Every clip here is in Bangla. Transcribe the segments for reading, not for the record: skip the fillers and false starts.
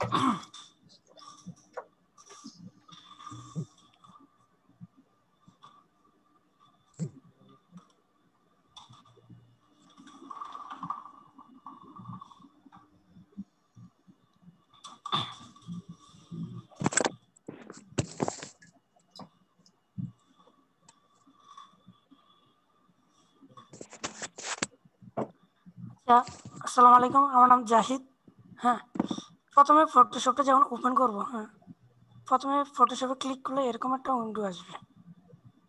আচ্ছা, আসসালামু আলাইকুম, আমার নাম জাহিদ। হ্যাঁ, প্রথমে ফটোশপটা যখন ওপেন করব, হ্যাঁ, প্রথমে ফটোশপে ক্লিক করলে এরকম একটা উইন্ডো আসবে,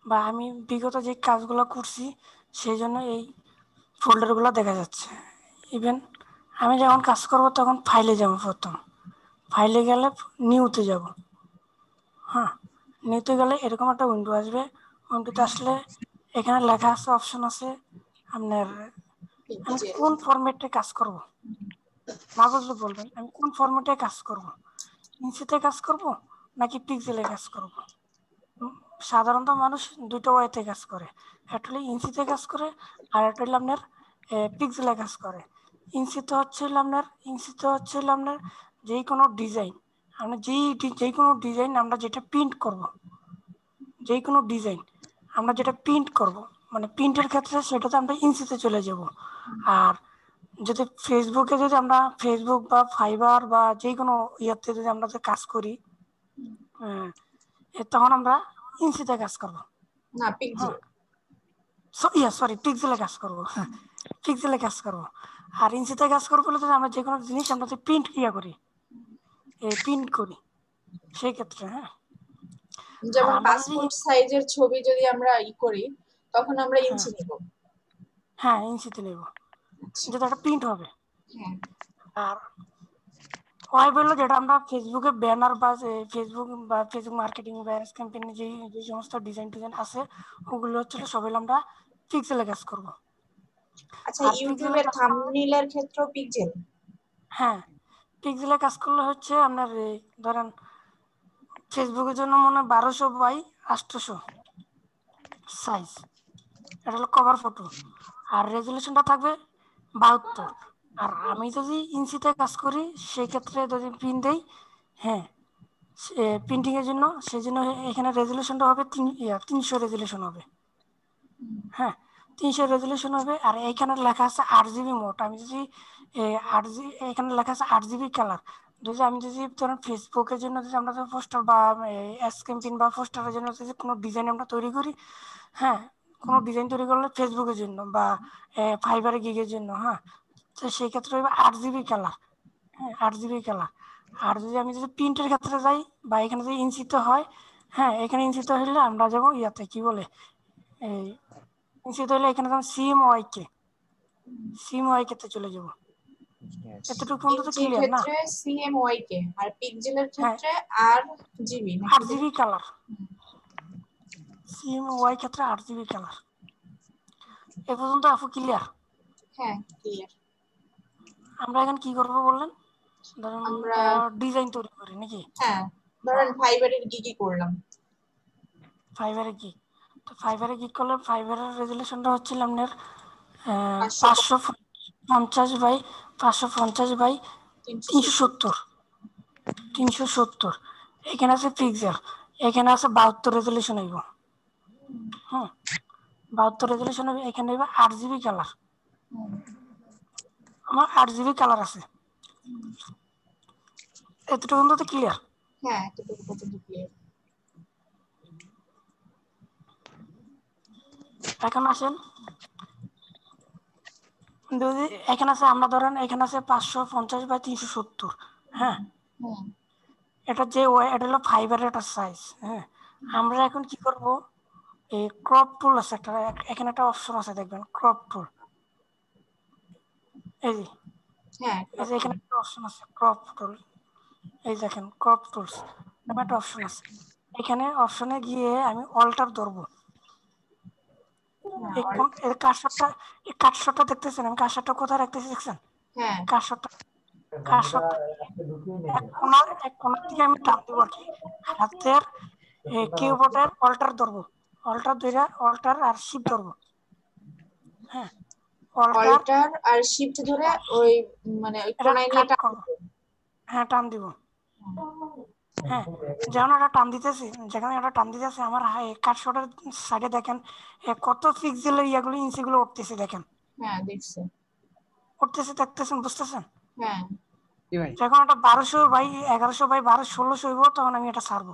বা আমি বিগত যে কাজগুলো করছি সেই জন্য এই ফোল্ডারগুলো দেখা যাচ্ছে। ইভেন আমি যখন কাজ করব তখন ফাইলে যাব, প্রথম ফাইলে গেলে নিউতে যাব। হ্যাঁ, নিউতে গেলে এরকম একটা উইন্ডো আসবে। উইন্ডোতে আসলে এখানে লেখা আছে, অপশন আছে আপনার, আমি পিকজেল। কোন ফরম্যাটে কাজ করব। না বুঝলে বলবেন, আমি কোন ফরম্যাটে কাজ করব, ইঞ্চিতে কাজ করব নাকি পিক্সেলে কাজ করব। সাধারণত মানুষ দুটো ওয়েতে কাজ করে, একটা হলো ইঞ্চিতে কাজ করে, আর একটা হলো আপনার পিক্সেলে কাজ করে। ইঞ্চিতে হচ্ছে আপনার যে কোনো ডিজাইন, আমরা যে কোনো ডিজাইন আমরা যেটা প্রিন্ট করব, যে কোনো ডিজাইন আমরা যেটা প্রিন্ট করব, মানে প্রিন্টের ক্ষেত্রে সেটাতে আমরা ইঞ্চিতে চলে যাব। আর যদি ফেসবুকে যদি আমরা ফেসবুক বা ফাইবার বা যে কোনো ইয়াতে যদি আমরা কাজ করি, তখন আমরা ইঞ্চিতে কাজ করব। না, পিকজেল। হ্যাঁ, সরি, পিক্সেলে কাজ করব। হ্যাঁ, পিক্সেলে কাজ করব। আর ইঞ্চিতে কাজ করবো বলে যদি আমরা যে কোনো জিনিস আমরা যে প্রিন্ট করি সেই ক্ষেত্রে। হ্যাঁ, আর যেমন আমরা যদি পাসপোর্ট সাইজের ছবি যদি আমরা করি, তখন আমরা হ্যাঁ ইঞ্চি নিব। হ্যাঁ ইঞ্চিতে নেব, আচ্ছা। যেটা একটা প্রিন্ট হবে। হ্যাঁ। আর ওয়েব হলো যেটা আমরা ফেসবুকে ব্যানার বা ফেসবুক মার্কেটিং বা ক্যাম্পেইনে যে যে সমস্ত ডিজাইন আছে, ওগুলো হচ্ছে সবাই আমরা পিক্সেলে কাজ করব। আচ্ছা, আর পিক্সেলে ইউটিউবের কাজ করলে, থাম্বনেইলের ক্ষেত্রেও পিকজেল? হ্যাঁ, পিক্সেলে কাজ করলে হচ্ছে আপনার ধরেন ফেসবুকের জন্য মনে হয় 1200 বাই 800 সাইজ, এটা হলো কভার ফটো। আর রেজুলেশনটা থাকবে 72। আর আমি যদি ইঞ্চিতে কাজ করি সেই ক্ষেত্রে যদি প্রিন্ট দেই, হ্যাঁ, প্রিন্টিং এর জন্য সেই জন্য এখানে রেজুলেশনটা হবে 300 রেজুলেশন হবে। হ্যাঁ, 300 রেজুলেশন হবে। আর এইখানে লেখা আছে 8 জিবি মোট। আমি যদি 8 জিবি, এখানে লেখা আছে 8 জিবি কালার। যদি আমি যদি ধরেন ফেসবুকের জন্য যদি আমরা পোস্টার বা অ্যাড ক্যাম্পেইন বা পোস্টারের জন্য যদি কোনো ডিজাইন আমরা তৈরি করি, হ্যাঁ, কোনো ডিজাইন তৈরি করলে ফেসবুকের জন্য বা ফাইবারে গিগের জন্য, হ্যাঁ, তো সেই ক্ষেত্রে হবে 8 জিবি কালার। হ্যাঁ, 8 জিবি কালার। আর আমি যদি প্রিন্টের ক্ষেত্রে যাই বা এখানে যদি ইঞ্চিতে হয়, হ্যাঁ, এখানে ইঞ্চিতে হলে আমরা যাবো ইয়াতে কি বলে, এই ইঞ্চিতে হলে এখানে যেমন সিএমওয়াই কে চলে যাব। এতটুকু পর্যন্ত তো ইঞ্চির ক্লিয়ার না? ক্ষেত্রে সিএমওয়াই কে, আর পিক্সেলের হ্যাঁ, ক্ষেত্রে আর জিবি নাকি? 8 জিবি কালার। সিএমওয়াই ক্ষেত্রে 8 জিবি কালার। এ পর্যন্ত আপু ক্লিয়ার? হ্যাঁ, ক্লিয়ার। আমরা এখন কি করবো বললেন, ধরুন আমরা ডিজাইন তৈরি করি নাকি? হ্যাঁ, ধরেন ফাইবারের গিগই করলাম। ফাইবারে গিগ, তো ফাইবারে গিগ করলে ফাইবারের রেজুলেশনটা হচ্ছিল আপনার 500 550 বাই 370। 370। 370, এখানে আছে পিক্সেল, এখানে আছে 72 রেজুলেশন হইব। হুম, 72 রেজুলেশন হবে। এখানে হইবে 8 জিবি কালার। আমার 8 জিবি কালার আছে। এতটুকু পর্যন্ত তো ক্লিয়ার? হ্যাঁ, এতটুকু পর্যন্ত ক্লিয়ার। এখন আসেন, যদি এখানে আছে আমরা ধরেন এখানে আছে 550 বাই 370। হ্যাঁ, হুম। এটা এটা হলো ফাইবারের একটা সাইজ। হ্যাঁ, আমরা এখন কি করব, এই ক্রপ টুল আছে একটা, এখানে একটা অপশন আছে দেখবেন, ক্রপ টুল। এই যে হ্যাঁ, এই যে এখানে একটা অপশন আছে ক্রপ টুল, এই দেখেন ক্রপ টুলস নামে একটা অপশন আছে। এখানে অপশনে গিয়ে আমি অল্টার ধরবো। এই কার্সরটা, এই কার্সরটা দেখতেছেন, আমি কার্সরটা কোথায় রাখতেছি দেখছেন? হ্যাঁ। কার্সরটা কার্সরটা এক কোণার দিকে আমি টান দেবো আর কি, হাতের কিবোর্ডের অল্টার ধরবো, অল্টার ধরে অল্টার আর শিফট ধরবো। হ্যাঁ, অল্টার অল্টার আর শিফট ধরে ওই মানে ওই এটা কোণায় নিয়ে কাট করবো। টানবো। হ্যাঁ, টান দিব। হ্যাঁ, যেখানে একটা টান দিতেছে আমার কাটশটের সাইডে দেখেন কত পিক্সেলের ইয়াগুলো ইঞ্চিগুলো উঠতেছে দেখেন, হ্যাঁ দেখছি। উঠতেছে দেখতেছেন বুঝতেছেন। হ্যাঁ যখন একটা 1200 বাই 1100 বাই 1600 হইব তখন আমি এটা ছাড়বো,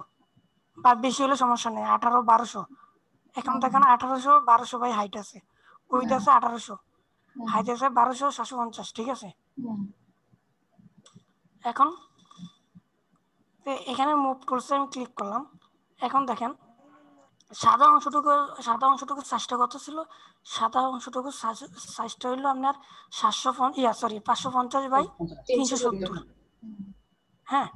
বা বেশি হলে সমস্যা নেই, 1800 1200। এখন হুম দেখেন 1800 1200 বাই হাইট আছে, উইথ হুম আছে 1800, হুম হাইট আছে 1200 750, ঠিক আছে। হুম এখন এখানে মুভ টুলসে আমি ক্লিক করলাম। এখন দেখেন সাদা অংশটুকু সাইজটা কত ছিল, সাদা অংশটুকু সাইজটা হইলো আপনার 550 বাই 370। 370। হ্যাঁ,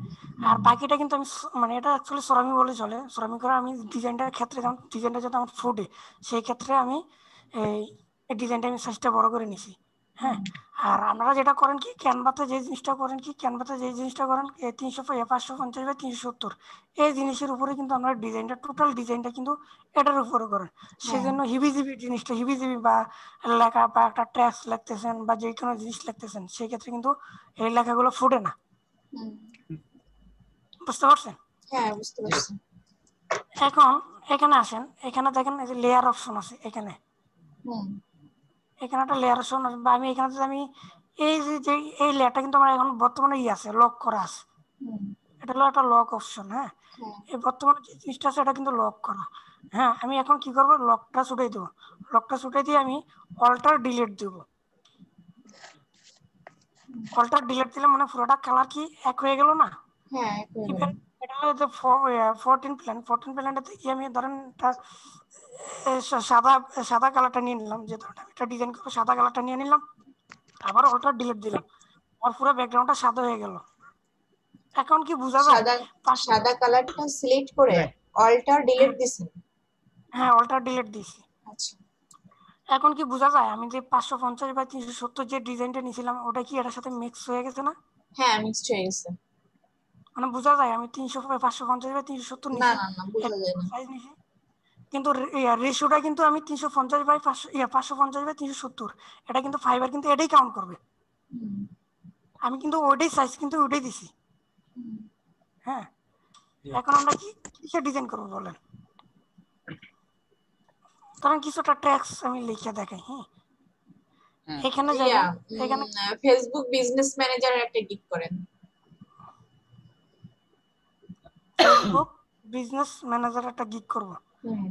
আর বাকিটা কিন্তু আমি মানে এটা অ্যাকচুয়ালি সরামি বলে চলে, সরামি করে আমি ডিজাইনটার ক্ষেত্রে যখন ডিজাইনটা যাতে আমার ফুটে সেই ক্ষেত্রে আমি এই ডিজাইনটা আমি সাইজটা বড় করে নিছি। হ্যাঁ, আর আপনারা যেটা করেন কি ক্যানভাতে যে জিনিসটা করেন 550 বাই 370 এই জিনিসের উপরে কিন্তু আমরা ডিজাইনটা টোটাল ডিজাইনটা কিন্তু এটার উপরে করেন। হ্যাঁ সেজন্য হিবিজিবি বা লেখা বা একটা ট্যাক্স লিখতেছেন বা যে কোনো জিনিস লিখতেছেন সেই ক্ষেত্রে কিন্তু এই লেখাগুলো ফুটে না, হুম বুঝতে পারছেন। হ্যাঁ বুঝতে পারছি। এখন এখানে আসেন, এখানে দেখেন এই যে লেয়ার অপশন আছে, এখানে হুম এখানে একটা লেয়ার অপশন আছে, বা আমি এখানে যদি আমি এই যে এই লেয়ারটা কিন্তু আমার এখন বর্তমানে আছে লক করা আছে, হুম এটা হলো একটা লক অপশন। হ্যাঁ, হ্যাঁ এই বর্তমানে যে জিনিসটা আছে এটা কিন্তু লক করা। হ্যাঁ, আমি এখন কি করবো, লকটা ছুটাই দিয়ে আমি অল্টার ডিলিট দেবো। অল্টার ডিলিট দিলে মানে পুরোটা কালার কি এক হয়ে গেল না। হ্যাঁ এক হয়ে গেল। এবার এটা হলো যে 14 প্ল্যানটা থেকে আমি ধরেন এটা সাদা সাদা কালারটা নিয়ে নিলাম, যে ধরেন আমি এটা ডিজাইন করবো, সাদা কালারটা নিয়ে নিলাম, আবার অল্টার ডিলিট দিলাম, আমার পুরো ব্যাকগ্রাউন্ডটা সাদা হয়ে গেল। এখন কি বোঝা যায় সাদা পাশ- সাদা কালারটা সিলেক্ট করে অল্টার ডিলিট হ্যাঁ, দিছেন? হ্যাঁ, অল্টার ডিলিট দিয়েছি। আচ্ছা। এখন কি বোঝা যায় আমি যে 550 বাই 370 যে ডিজাইনটা নিয়েছিলাম ওটা কি এটার সাথে মিক্স হয়ে গেছে না, হ্যাঁ মিক্সড হয়ে গেছে। মানে বোঝা যায় আমি 550 বাই 370 না নিছি, না না বোঝা যায় না। সাইজ নিছি, কিন্তু রেশিওটা কিন্তু আমি 550 বাই 570, এটা কিন্তু ফাইবার কিন্তু এটাই কাউন্ট করবে। হুম আমি কিন্তু ওইটাই সাইজ কিন্তু ওইটাই দিছি। হুম। হ্যাঁ, এখন আমরা কি কিসে ডিজাইন করবো বলেন, ধরেন কিছুটা ট্যাক্স আমি লিখে দেখাই। হ্যাঁ, এখানে ইয়া যাবেন, এখানে ফেসবুক বিজনেস ম্যানেজার একটা গিগ করেন। ফেসবুক বিজনেস ম্যানেজার একটা গিগ করব। হুম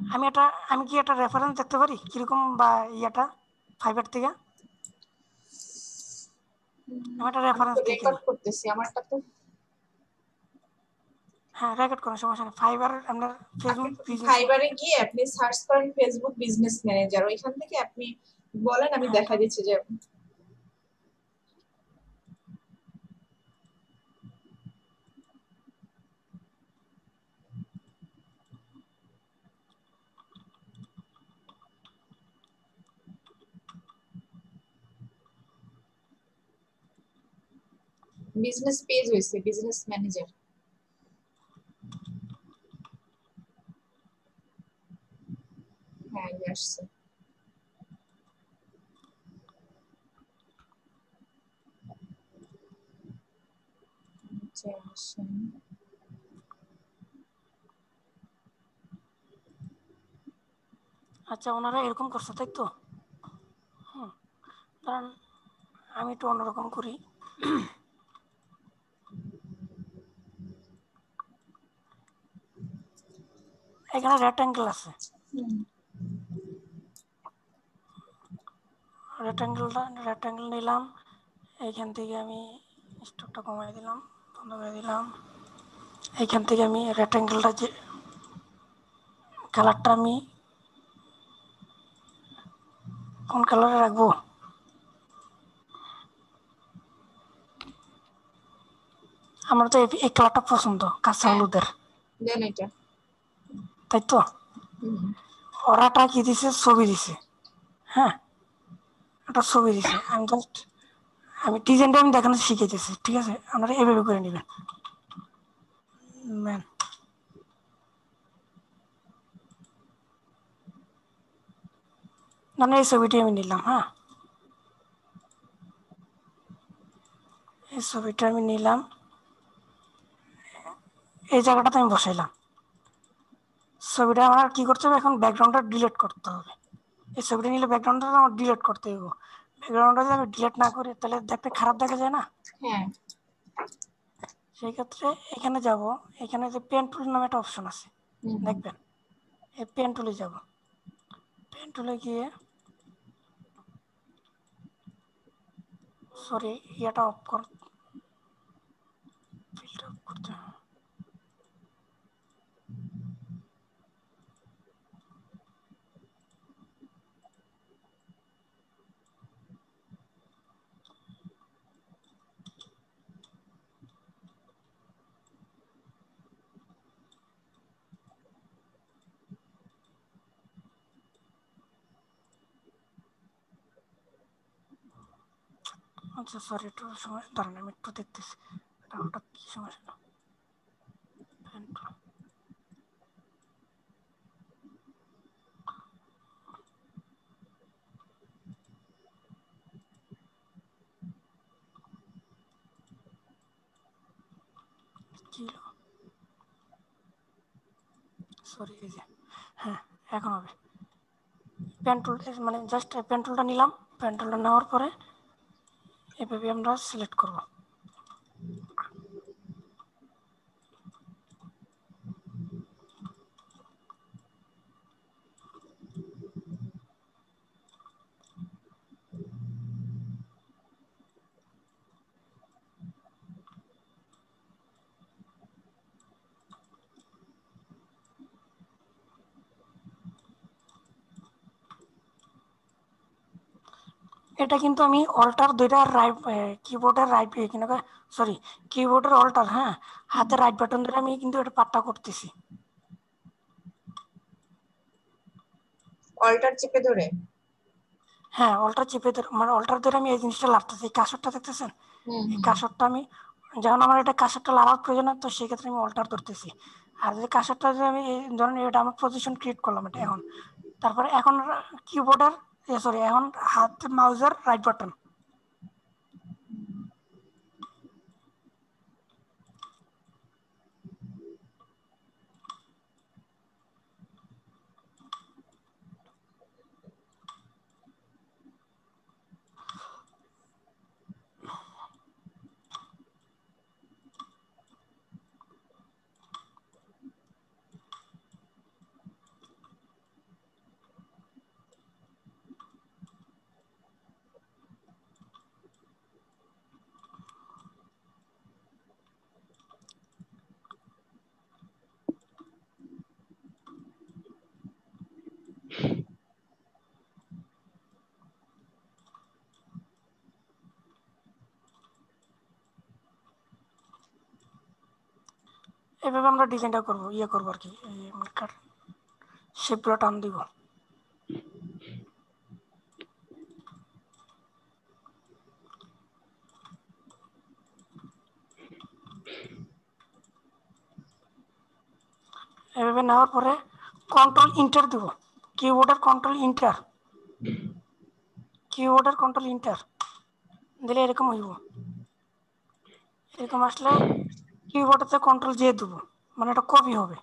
আমি কি একটা রেফারেন্স দেখতে পারি কিরকম, বা ইয়াটা ফাইবার থেকে আমি একটা আমি তো রেফারেন্স দেখে রেকর্ড নিই। করতেছি আমারটা তো। হ্যাঁ, রেকর্ড করার সমস্যা নেই, ফাইবার আপনার আপনি ফেসবুক বিজনেস ফাইবারে গিয়ে আপনি সার্চ করেন ফেসবুক বিজনেস ম্যানেজার, ওইখান থেকে আপনি বলেন, আমি হ্যাঁ দেখা দিচ্ছি যে বিজনেস পেজ হয়েছে বিজনেস ম্যানেজার। হ্যাঁ এই আসছে। আচ্ছা, আসেন। আচ্ছা, ওনারা এরকম করছে তাই তো। হুম, কারণ আমি একটু অন্যরকম করি। এখানে রেক্ট্যাঙ্গেল আছে, হুম রেক্ট্যাঙ্গেল নিলাম, এইখান থেকে আমি স্টকটা কমাই দিলাম, বন্ধ করে দিলাম। এইখান থেকে আমি রেক্ট্যাঙ্গেলটা যে কালারটা আমি কোন কালারে রাখবো, আমার তো এই কালারটা পছন্দ, কাঁচা হ্যাঁ হলুদের, দেন এটা। তাই তো। হুম ওরাটা কি দিছে, ছবি দিছে। হ্যাঁ, একটা ছবি দিছে, আমি ডিজাইনটা আমি দেখানো শিখেতেছি, ঠিক আছে, আপনারা এভাবে করে নেবেন। ম্যাম, মানে এই ছবিটি আমি নিলাম। হ্যাঁ, এই ছবিটা আমি নিলাম, এই জায়গাটাতে আমি বসাইলাম। ছবিটা আমার কি করতে হবে, এখন ব্যাকগ্রাউন্ডটা ডিলিট করতে হবে। এই ছবিটা নিলে ব্যাকগ্রাউন্ডটা আমার ডিলিট করতে হবে। ব্যাকগ্রাউন্ডটা যদি আমি ডিলিট না করি তাহলে দেখতে খারাপ দেখা যায় না। হ্যাঁ, সেই ক্ষেত্রে এখানে যাব, এখানে যে পেন টুল নামে একটা অপশন আছে দেখবেন, এই পেন টুলে যাব। পেন টুলে গিয়ে সরি ইয়াটা অফ ফিল্টার অফ করতে হবে। আচ্ছা সরি, একটু সময় দাঁড়ান, আমি একটু দেখতেছি এটা হঠাৎ কি সমস্যা। পেন টুল কি, সরি এই যে, হ্যাঁ এখন হবে। পেন টুল মানে জাস্ট পেন টুলটা নিলাম, পেন টুলটা নেওয়ার পরে এভাবে আমরা সিলেক্ট করব। এটা কিন্তু আমি অল্টার দুইটা রাইট, কিবোর্ডের রাইট, কিন্তু সরি কিবোর্ডের অল্টার, হ্যাঁ হাতের রাইট বাটন ধরে আমি কিন্তু এটা পাট্টা করতেছি। অল্টার চেপে ধরে? হ্যাঁ অল্টার চেপে ধরে, মানে অল্টার ধরে আমি এই জিনিসটা লাড়তেছি। এই কাসরটা দেখতেছেন, এই কাসরটা আমি যখন আমার এটা কাসরটা লাড়ার প্রয়োজন হয় তো সেক্ষেত্রে আমি অল্টার ধরতেছি। আর যদি কাসরটা যদি আমি ধরেন এটা আমার পজিশন ক্রিয়েট করলাম এটা এখন, তারপরে এখন কিবোর্ডের সরি এখন হাত মাউসের রাইট বাটন। এভাবে আমরা ডিজাইনটা করবো, ইয়ে করবো আর কি, শেপগুলো টান দিব। এভাবে নেওয়ার পরে কন্ট্রোল ইন্টার দিব, কিবোর্ডের কন্ট্রোল ইন্টার, কিবোর্ডের কন্ট্রোল ইন্টার দিলে এরকম হইব। এরকম আসলে কিবোর্ডেতে কন্ট্রোল জে দেবো, মানে এটা কপি হবে।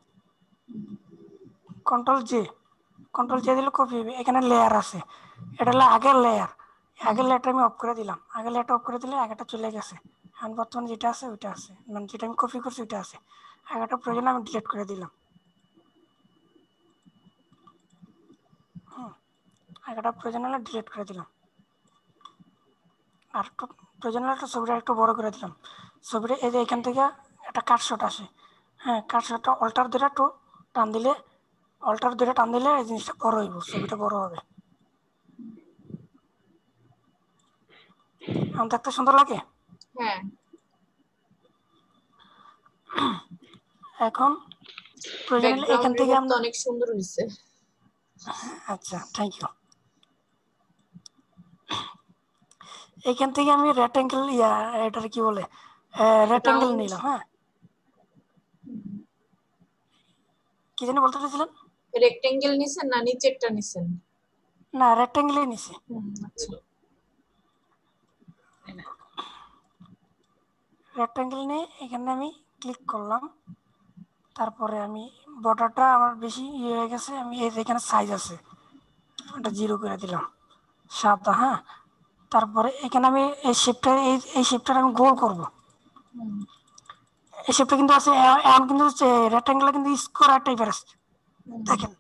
কন্ট্রোল জে, কন্ট্রোল জে দিলে কপি হবে। এখানে লেয়ার আছে, এটা হলো আগের লেয়ার, আগের লেয়ারটা আমি অফ করে দিলাম। আগের লেয়ারটা অফ করে দিলে আগেরটা চলে গেছে। এখন বর্তমানে যেটা আছে ওইটা আছে, মানে যেটা আমি কপি করছি ওইটা আছে। আগেরটা প্রয়োজন আমি ডিলিট করে দিলাম। আগেরটা প্রয়োজন হলে ডিলিট করে দিলাম। আর একটু প্রয়োজন হলে একটু ছবিটা একটু বড় করে দিলাম। ছবিটা এই যে এখান থেকে একটা কাটশট আসে, হ্যাঁ কাটশটটা অল্টার ধরে একটু টান দিলে, অল্টার ধরে টান দিলে এই জিনিসটা বড় হইব, ছবিটা বড় হবে। এখন দেখতে সুন্দর লাগে। হ্যাঁ, এখন প্রয়োজন হলে এখান ব্যাকগ্রাউন্ডের থেকে মধ্যে আমরা, অনেক সুন্দর হয়েছে। আচ্ছা থ্যাংক ইউ। এখান থেকে আমি রেক্টেঙ্গেল এটার কি বলে, রেক্টেঙ্গেল রাউন্ড? নিলাম। হ্যাঁ কি জানি বলতে চাইছিলেন? রেক্টেঙ্গেল নিছেন না নিচেরটা নিছেন? না রেক্টেঙ্গেলই নিছি। আচ্ছা। রেক্টেঙ্গেল নিয়ে এখানে আমি ক্লিক করলাম। তারপরে আমি বর্ডারটা আমার বেশি ইয়ে হয়ে গেছে, আমি এখানে সাইজ আছে, এটা 0 করে দিলাম, সাদা। হ্যাঁ, তারপরে এখানে আমি এই শেপটা এই শেপটা আমি গোল করব। এই শেপটা কিন্তু আছে এখন, কিন্তু রেক্ট্যাঙ্গেল কিন্তু স্কোয়ার টাইপের আছে, দেখেন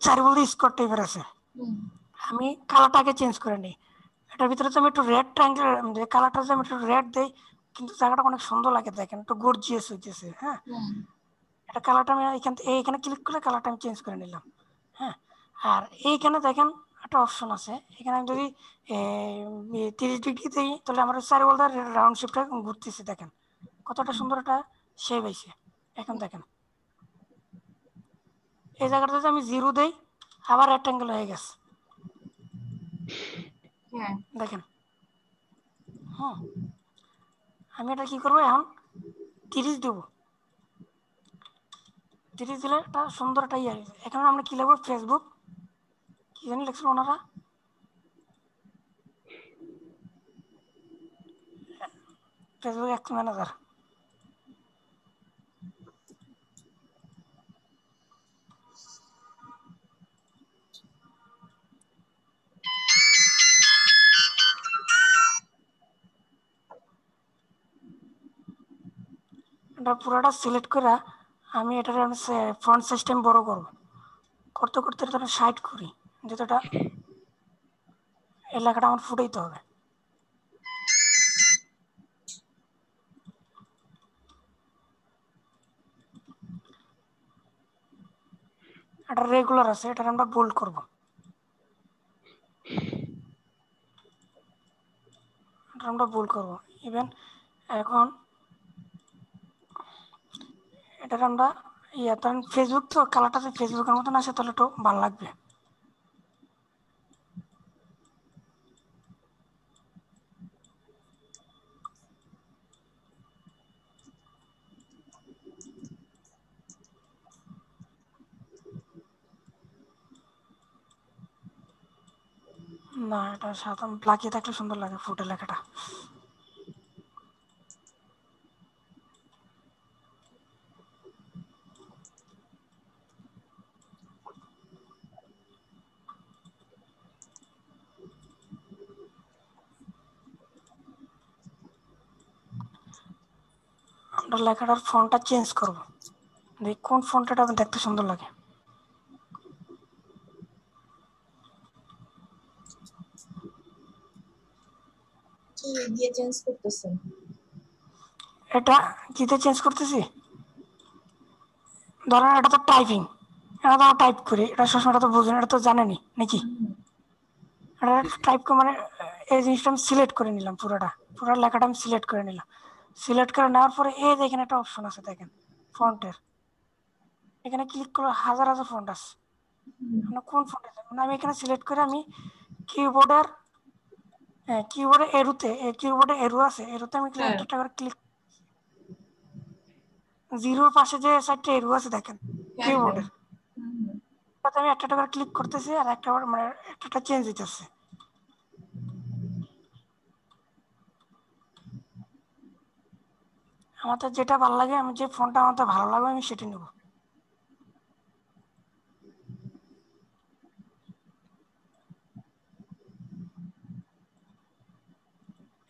চারি বলতে স্কোয়ার টাইপের আছে। আমি কালারটাকে চেঞ্জ করে নিই, এটার ভিতরে তো আমি একটু রেড ট্রায়াঙ্গেল যে কালারটা যে আমি একটু রেড দেই, কিন্তু জায়গাটা অনেক সুন্দর লাগে, দেখেন একটু গর্জিয়াস হইতেছে। হ্যাঁ, এটা কালারটা আমি এইখানে ক্লিক করে কালারটা আমি চেঞ্জ করে নিলাম। হ্যাঁ, আর এইখানে দেখেন একটা অপশন আছে, এখানে আমি যদি 30 ডিগ্রি দিই তাহলে আমার চারি বলতে রাউন্ড শেপটা ঘুরতেছে, দেখেন কতটা সুন্দর একটা শেপ হয়েছে। এখন দেখেন এই জায়গাটা যদি আমি 0 দেই আবার রেক্ট্যাঙ্গেল হয়ে গেছে, দেখেন। হুম, আমি এটা কি করবো এখন 30 দেবো, 30 দিলে একটা সুন্দর একটা ইয়ে হয়েছে। এখানে আমরা কি লিখবো, ফেসবুক কি জানি লিখছিল ওনারা, ফেসবুক অ্যাক্ট ম্যানেজার। এটা পুরোটা সিলেক্ট করে আমি এটার ফ্রন্ট সিস্টেম বড় করব, করতে করতে এটা 60 করি, যেহেতু এটা এলাকাটা আমার ফুটাইতে হবে। এটা রেগুলার আছে, এটা আমরা বোল্ড করব, এটা আমরা বোল্ড করব। ইভেন এখন এটার আমরা ধরেন ফেসবুক তো কালারটা যদি ফেসবুকের মতন আসে তাহলে একটু ভালো লাগবে। না, এটা সাধারণ ব্ল্যাকে থাকলে সুন্দর লাগে ফুটে লেখাটা। আমরা লেখাটার ফন্টটা চেঞ্জ করব, দেখি কোন ফন্টটা দেখতে সুন্দর লাগে। কি দিয়ে চেঞ্জ করতেছেন? এটা কিতে চেঞ্জ করতেছি, ধরেন এটা তো টাইপিং, এটা তো টাইপ করি, এটা সবসময় এটা তো বুঝেন, এটা তো জানেনি নাকি। এটা টাইপ করে মানে এই জিনিসটা আমি সিলেক্ট করে নিলাম, পুরো লেখাটা আমি সিলেক্ট করে নিলাম। সিলেক্ট করে নেওয়ার পরে এই দেখেন একটা অপশন আছে, দেখেন ফন্টের, এখানে ক্লিক করলে হাজার হাজার ফন্ট আছে, আপনার কোন ফন্টে মানে আমি এখানে সিলেক্ট করে আমি কিবোর্ডের কিবোর্ডে এরো আছে, এরোতে আমি একটা করে ক্লিক, 0-র পাশে যে 4টে এরো আছে দেখেন কিবোর্ডের, তাতে আমি একটা করে ক্লিক করতেছি আর একটা মানে একটা চেঞ্জ হইতেছে। আমার যেটা ভালো লাগে, আমি যে ফোনটা আমার ভালো লাগবে আমি সেটা নেব।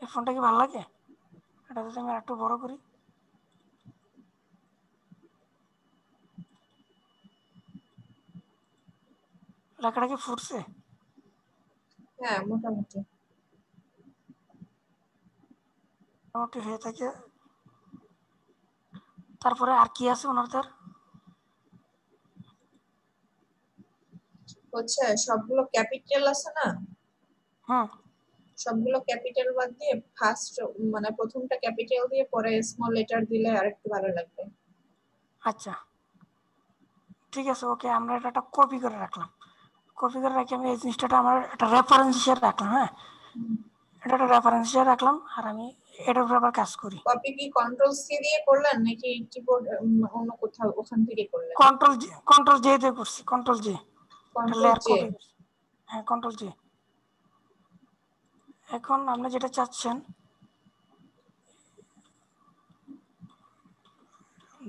এই ফোনটা কি ভালো লাগে, এটা যদি আমি একটু বড় করি, লেখাটা কি ফুটছে? হ্যাঁ, মোটামুটি। মোটামুটি হয়ে থাকে। তারপরে আর কি আছে ওনাদের, হচ্ছে সবগুলো ক্যাপিটাল আছে না, হুম, সবগুলো ক্যাপিটাল বাদ দিয়ে ফার্স্ট মানে প্রথমটা ক্যাপিটাল দিয়ে পরে স্মল লেটার দিলে আরেকটু ভালো লাগবে। আচ্ছা ঠিক আছে, ওকে, আমরা এটা একটা কপি করে রাখলাম, কপি করে রাখি আমি এই জিনিসটা আমার একটা রেফারেন্স হিসেবে রাখলাম। হ্যাঁ, এটা একটা রেফারেন্স হিসেবে রাখলাম, আর আমি এটার উপর আবার কাজ করি। কপি কি কন্ট্রোল-সি দিয়ে করলেন নাকি কিবোর্ড অন্য কোথাও ওখান থেকে করলেন? কন্ট্রোল জে দিয়ে করছি, কন্ট্রোল-জে, এটা লেয়ার কন্ট্রোল-জে। কপি করছি। হ্যাঁ, কন্ট্রোল-জে। এখন আপনি যেটা চাচ্ছেন,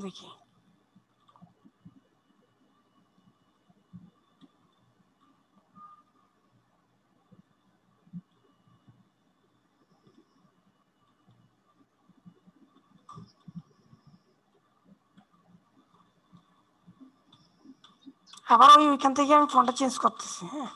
দেখি আবার ওইখান থেকে আমি ফোনটা চেঞ্জ করতেছি। হ্যাঁ,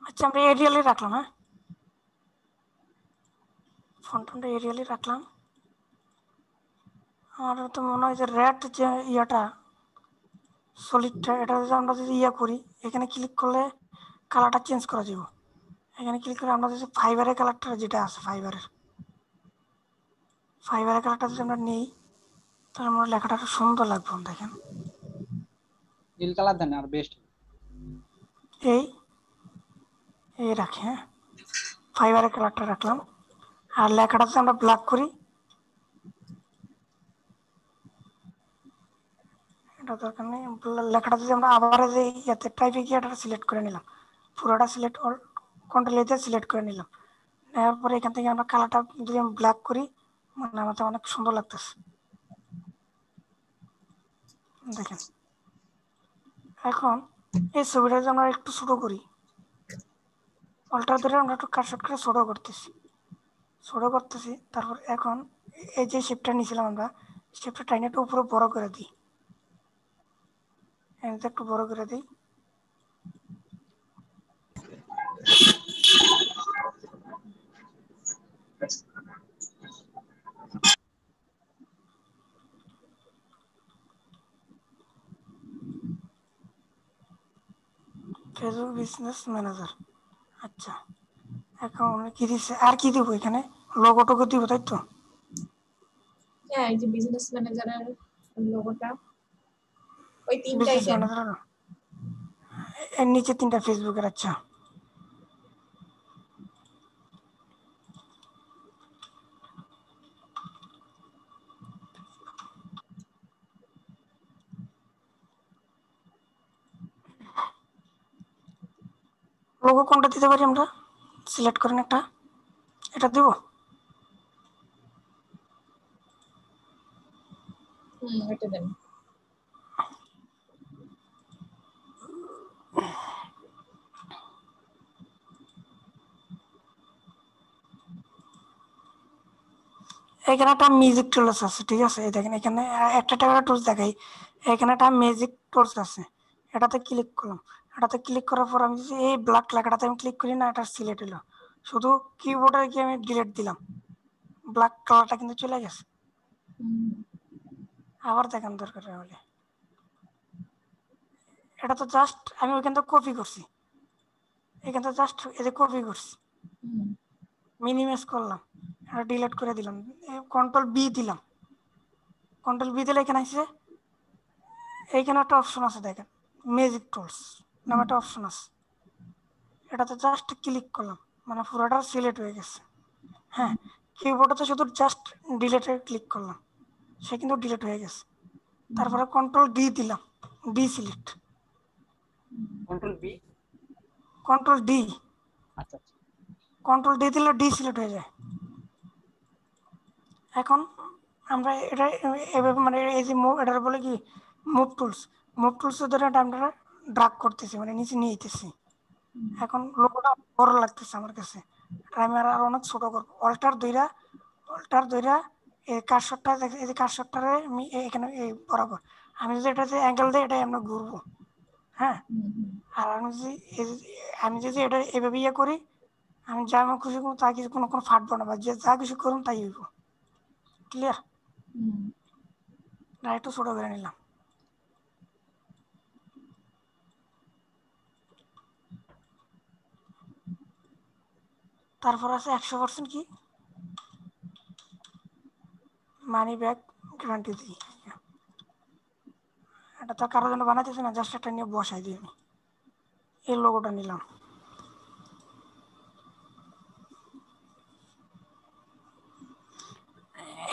আচ্ছা আমরা এরিয়ালই রাখলাম। হ্যাঁ, ফোনটা এরিয়ালই রাখলাম। আমার তো মনে হয় যে রেড যে ইয়াটা সলিডটা, এটা যদি আমরা যদি ইয়া করি, এখানে ক্লিক করলে কালারটা চেঞ্জ করা যাব। এখানে ক্লিক করে আমরা যদি ফাইবারের কালারটা যেটা আছে, ফাইবারের কালারটা যদি আমরা নিই, তাহলে আমরা লেখাটা একটু সুন্দর লাগবে। দেখেন নীল কালার দেন আর বেস্ট। এই এই রাখি। হ্যাঁ, ফাইবারের কালারটা রাখলাম। আর লেখাটা যদি আমরা ব্ল্যাক করি, এটা দরকার নেই। লেখাটা যদি আমরা আবার যে ইয়াতে টাইপে গিয়ে এটা সিলেক্ট করে নিলাম, পুরোটা সিলেক্ট, কন্ট্রোল এতে সিলেক্ট করে নিলাম। নেওয়ার পরে এখান থেকে আমরা কালারটা যদি আমি ব্ল্যাক করি, মানে আমাদের অনেক সুন্দর লাগতেছে। দেখেন এখন এই ছবিটা যদি আমরা একটু ছোটো করি, অল্টার ধরে আমরা একটু কাটশট করে ছোটো করতেছি। তারপর এখন এই যে শেপটা নিয়েছিলাম আমরা, শেপটা টাইনে একটু উপরে বড় করে দিই, এখানে একটু বড় করে দিই। Facebook business manager. আচ্ছা, এখন কি দিচ্ছে, আর কি দিব এখানে? লোগো টোগো দিব, তাই তো? হ্যাঁ, এই যে বিজনেস ম্যানেজারের লোগোটা, ওই তিনটাই বিজনেস দেন। ম্যানেজার এর নিচে 3টা ফেসবুকের। আচ্ছা, লোগো কোনটা দিতে পারি আমরা? সিলেক্ট করেন একটা, এটা দিব। এটা দেন। এখানে একটা মিউজিক টুলস আছে, ঠিক আছে? এই দেখেন এখানে একটা টুলস দেখাই। এখানে একটা মিউজিক টুলস আছে, এটাতে ক্লিক করলাম। এটাতে ক্লিক করার পর আমি যদি এই ব্ল্যাক লেখাটাতে আমি ক্লিক করি না, এটা সিলেক্ট হলো। শুধু কিবোর্ডে গিয়ে আমি ডিলিট দিলাম, ব্ল্যাক কালারটা কিন্তু চলে গেছে। আবার দেখান দরকার হলে, এটা তো জাস্ট আমি ওইখান থেকে কপি করছি, এখান থেকে জাস্ট এই যে কপি করছি, মিনিমাইজ করলাম, এটা ডিলিট করে দিলাম, কন্ট্রোল বি দিলাম। কন্ট্রোল বি দিলে এখানে আসছে, এইখানে একটা অপশন আছে দেখেন, মিউজিক টুলস নামে একটা অপশন আছে, এটাতে জাস্ট ক্লিক করলাম, মানে পুরোটা সিলেক্ট হয়ে গেছে। হ্যাঁ, কিবোর্ডে তো শুধু জাস্ট ডিলেটে ক্লিক করলাম, সে কিন্তু ডিলিট হয়ে গেছে। তারপরে কন্ট্রোল ডি দিলাম, D select, control B. Control D, আচ্ছা আচ্ছা, কন্ট্রোল ডি দিলে ডি সিলেক্ট হয়ে যায়। এখন আমরা এটা এভাবে মানে এই যে মুভ, এটার বলে কি মুভ টুলস, মুভ টুলস ধরে এটা আমরা ড্রাগ করতেছি, মানে নিচে নিয়ে যেতেছি। এখন লোগোটা বড় লাগতেছে আমার কাছে, আমি আর অনেক ছোট করবো। অল্টার দইরা এই কার্সরটা, এই যে কার্সরটারে আমি এখানে এই বরাবর আমি যদি এটাতে অ্যাঙ্গেল দিই, এটাই আমরা ঘুরবো। হ্যাঁ, আর আমি যদি এটা এভাবে ইয়ে করি, আমি যা খুশি করবো তা কিছু কোনো কোনো ফাটবো না, বা যে যা কিছু করুন তাই হইব। ক্লিয়ার? না, একটু ছোট করে নিলাম। তারপর আছে 100% কি মানি ব্যাক গ্যারান্টি দিই। এটা তো কারোর জন্য বানাইতেছি না, জাস্ট একটা নিয়ে বসাই দিই আমি। এই লোগোটা নিলাম।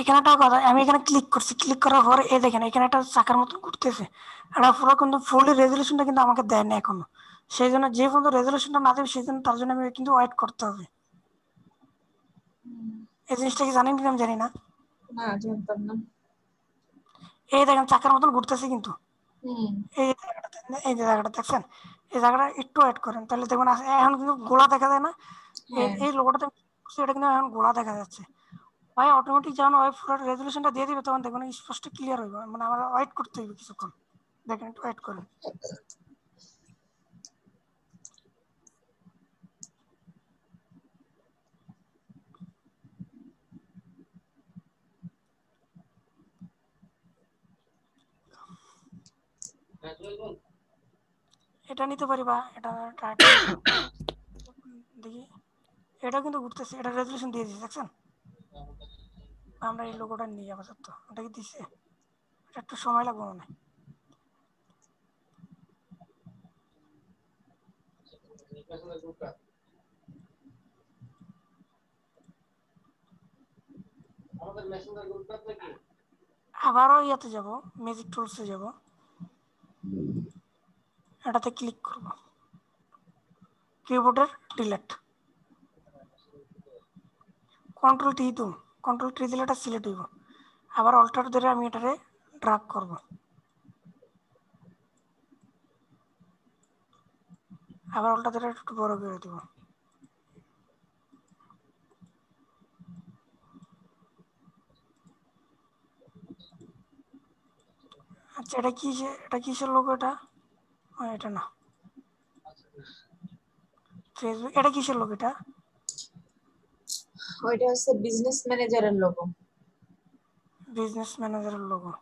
এখানে একটা কথা, আমি এখানে ক্লিক করছি, ক্লিক করার পর এই দেখেন এখানে একটা চাকার মতন ঘুরতেছে। এটা পুরো কিন্তু ফুল রেজলিউশনটা কিন্তু আমাকে দেয় না এখনো। সেই জন্য যে পর্যন্ত রেজলিউশনটা না দেবে সেই জন্য তার জন্য আমি কিন্তু ওয়েট করতে হবে। এই জিনিসটা কি জানেন কিনা আমি জানি না। না, জানতাম না। এই দেখেন চাকার মতন ঘুরতেছে কিন্তু। হুম। এই যে জায়গাটা দেখছেন, এই জায়গাটা একটু ওয়েট করেন তাহলে দেখবেন এখন কিন্তু গোলা দেখা যায় না। এই হ্যাঁ। এই লোগোটাতে এটা কিন্তু এখন গোলা দেখা যাচ্ছে। ভাই অটোমেটিক যখন ওই পুরো রেজলিউশনটা দিয়ে দিবে তখন দেখবেন স্পষ্ট ক্লিয়ার হইবে, মানে আমরা ওয়েট করতে হইবে কিছুক্ষণ। দেখেন একটু ওয়েট করেন। এটা নিতে পারি বা এটা দেখি, এটা কিন্তু ঘুরতেছে, এটা রেজলিউশন দিয়ে দিয়েছে দেখছেন। আমরা এই লোগোটা নিয়ে আপাতত, ওটা কি দিচ্ছে, এটা একটু সময় লাগবে মনে হয়। আবারও ইয়াতে যাব, ম্যাজিক টুলসে যাব, এটাতে ক্লিক করব, কিবোর্ডের ডিলেট, কন্ট্রোল টি তো, কন্ট্রোল টি দিলে এটা সিলেক্ট হইব। আবার অল্টার ধরে আমি এটারে ড্রাগ করব, আবার অল্টার ধরে একটু বড় করে দেব। আচ্ছা এটা কি, এটা কিসের লোগো, এটা এটা না, ফেসবুক, এটা কিসের লোগো, এটা ওইটা হচ্ছে বিজনেস ম্যানেজারের লোগো। বিজনেস ম্যানেজারের লোগো।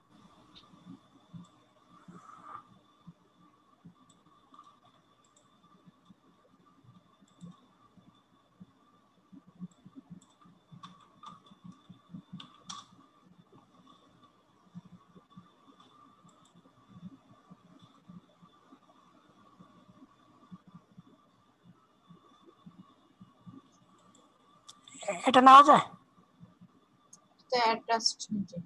এটা নেওয়া যায়, তো অ্যাডজাস্ট নিচে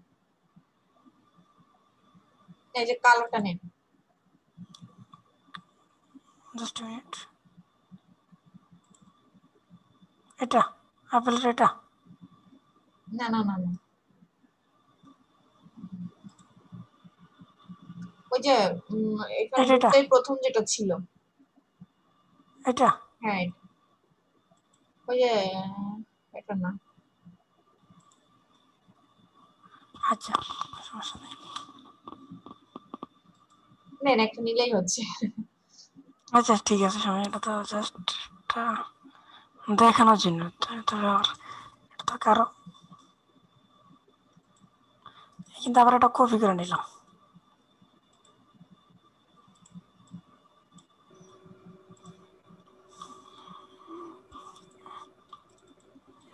এই যে কালোটা নেন। জাস্ট মিনিট, এটা আপেলের এটা, না না না না, ওই যে এখানে এটা ঢুকতেই প্রথম যেটা ছিল। এটা হ্যাঁ, ওই যে এটা না। আচ্ছা সমস্যা নেই। নেন, একটা নিলেই হচ্ছে। আচ্ছা ঠিক আছে সময়, এটা তো জাস্ট দেখানোর জন্য, তবে আবার এটা তো কারো, কিন্তু আবার এটা কপি করে নিলাম।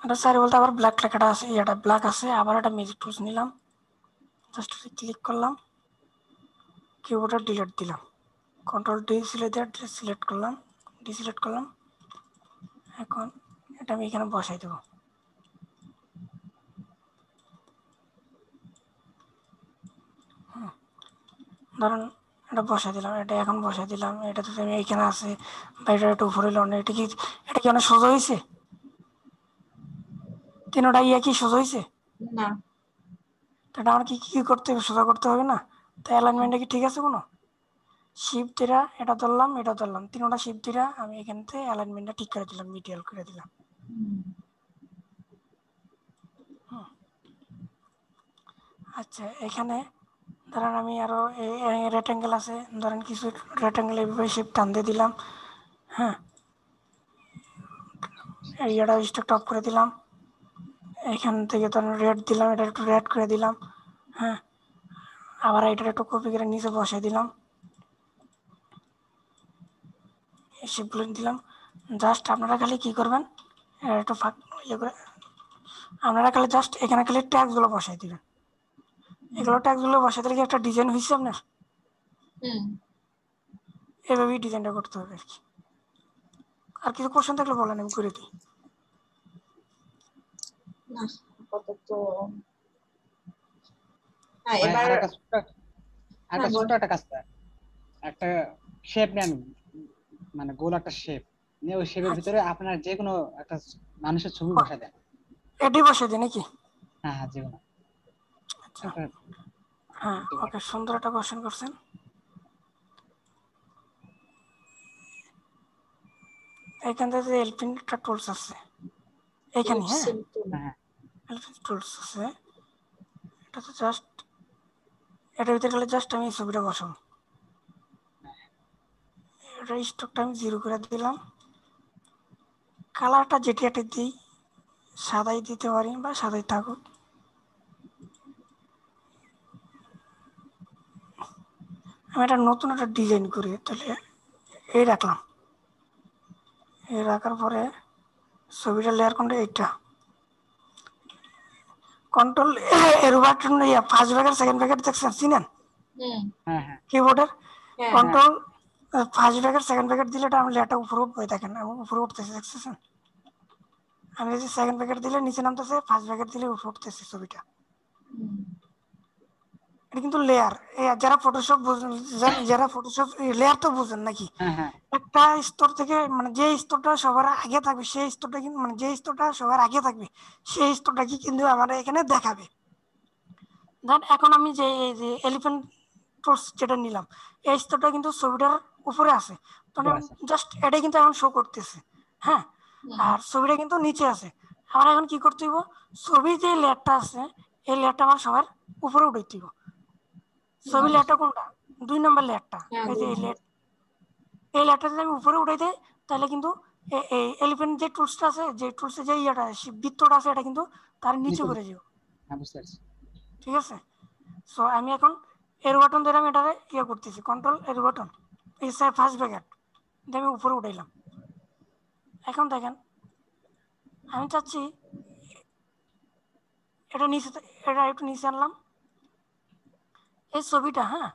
এটা সারি বলতে আবার ব্ল্যাক লেখাটা আছে, এটা ব্ল্যাক আছে, আবার একটা ম্যাজিক টুলস নিলাম, জাস্ট ক্লিক করলাম, কিবোর্ডে ডিলিট দিলাম, কন্ট্রোল ডি সিলেক্ট করলাম, ডিসিলেক্ট করলাম। এখন এটা আমি এখানে বসাই দেবো। ধরুন এটা বসাই দিলাম, এটা এখন বসাই দিলাম, এটা তো আমি এইখানে আছে বা এটা একটু উপরে এলো না, এটা কি অনেক সোজা হয়েছে, তিনোটা ইয়ে কি সোজা হয়েছে? না। এটা আমার কি কি করতে হবে, সোজা করতে হবে না? তো অ্যালাইনমেন্টটা কি ঠিক আছে কোনো? শিফট দিরা এটা ধরলাম, এটা ধরলাম, তিনোটা শিফট দিরা আমি এখান থেকে অ্যালাইনমেন্টটা ঠিক করে দিলাম, মিডিয়াল করে দিলাম। আচ্ছা এখানে ধরেন আমি আরও রেক্টেঙ্গেল আছে, ধরেন কিছু রেক্টেঙ্গেল এইভাবে শিফট টান দিয়ে দিলাম। হ্যাঁ, এরিয়াটা স্টক অফ করে দিলাম, এখান থেকে ধরেন রেড দিলাম, এটা একটু রেড করে দিলাম। হ্যাঁ, আবার এটা একটু কপি করে নিচে বসাই দিলাম, শিপগুলো দিলাম। জাস্ট আপনারা খালি কি করবেন, একটু ফাঁক ইয়ে করে আপনারা খালি জাস্ট এখানে খালি ট্যাগগুলো বসাই দিবেন, এগুলো ট্যাগগুলো বসাতে গিয়ে একটা ডিজাইন হয়েছে আপনার, হুম। এভাবেই ডিজাইনটা করতে হবে আর কি। আর কিছু কোশ্চেন থাকলে বলেন, আমি করে দিই। না আপাতত হ্যাঁ ভাই এবার আর একটা ছোট্ট হ্যাঁ বল। একটা কাজ করে, একটা শেপ নেন, মানে গোল একটা শেপ নিয়ে ওই শেপের আচ্ছা, ভিতরে আপনার যে কোনো একটা মানুষের ছবি বসা দেন। এটি বসে দিই নাকি? হ্যাঁ হ্যাঁ, যে কোনো আচ্ছা, একটা হ্যাঁ, যে কোনো ওকে, একটা shape। সুন্দর একটা কোশ্চেন করছেন। এখান থেকে এলপিন একটা টুলস আছে এখানে, হ্যাঁ, এলিপসিল টুল। হ্যাঁ হ্যাঁ, এলপিন টুলস আছে। এটা তো জাস্ট, এটার ভিতরে গেলে জাস্ট আমি এই ছবিটা বসাবো। এটা স্টকটা আমি 0 করে দিলাম। কালারটা যেটি এটি দিই, সাদাই দিতে পারি বা সাদাই থাকুক। আমি একটা নতুন একটা ডিজাইন করি, তাহলে এই রাখলাম। এই রাখার পরে ছবিটা লেয়ার কোনটা, এইটা কন্ট্রোল এর button, first bracket second bracket দেখছেন, চিনেন হুম। হ্যাঁ হ্যাঁ কিবোর্ডের? হ্যাঁ। হ্যাঁ control first bracket second bracket দিলে এটা আমি লেয়ারটা উপরে উঠবে, দেখেন আমি উপরে উঠতেছে, দেখতেছেন? আমি যদি সেকেন্ড ব্র্যাকেট দিলে নিচে নামতেছে, ফার্স্ট ব্র্যাকেট দিলে উপরে উঠতেছে ছবিটা। হুম। এটা কিন্তু লেয়ার। যারা ফটোশপ বুঝেন, যারা ফটোশপ লেয়ার তো বুঝেন নাকি? হ্যাঁ হ্যাঁ, একটা স্তর থেকে, মানে যে স্তরটা সবার আগে থাকবে সেই স্তরটা কিন্তু, মানে যে স্তরটা সবার আগে থাকবে সেই স্তরটাকে কিন্তু আমার এখানে দেখাবে। দেন এখন আমি যে এই যে এলিফ্যান্ট টুলস যেটা নিলাম, এই স্তরটা কিন্তু ছবিটার উপরে আছে, মানে উপর আছে। জাস্ট এটাই কিন্তু এখন শো করতেছে, হ্যাঁ। হুম। আর ছবিটা কিন্তু নিচে আছে। আমার এখন কি করতে হইব, ছবির যে লেয়ারটা আছে এই লেয়ারটা আমার সবার উপরে উঠাইতে হইব। ছবির লেয়ারটা কোনটা? 2 নম্বর লেয়ারটা। হ্যাঁ এই যে 2 এই নম্বর। লেয়ার, এই লেয়ারটা যদি আমি উপরে উঠাই দেই, তাহলে কিন্তু এই এলিফ্যান্ট যে টুলসটা আছে, যে টুলসের যে ইয়েটা বৃত্তটা আছে, এটা কিন্তু তার নিচে নিচে পড়ে যাবে। হ্যাঁ, বুঝতে পারছি। ঠিক আছে? সো আমি এখন এর বাটন ধরে আমি এটারে ইয়ে করতেছি, কন্ট্রোল এর বাটন, এই ফার্স্ট ব্র্যাকেট দিয়ে আমি উপরে উঠাইলাম। এখন দেখেন, আমি চাচ্ছি এটা নিচে, এটা একটু নিচে আনলাম। এই ছবিটা, হ্যাঁ,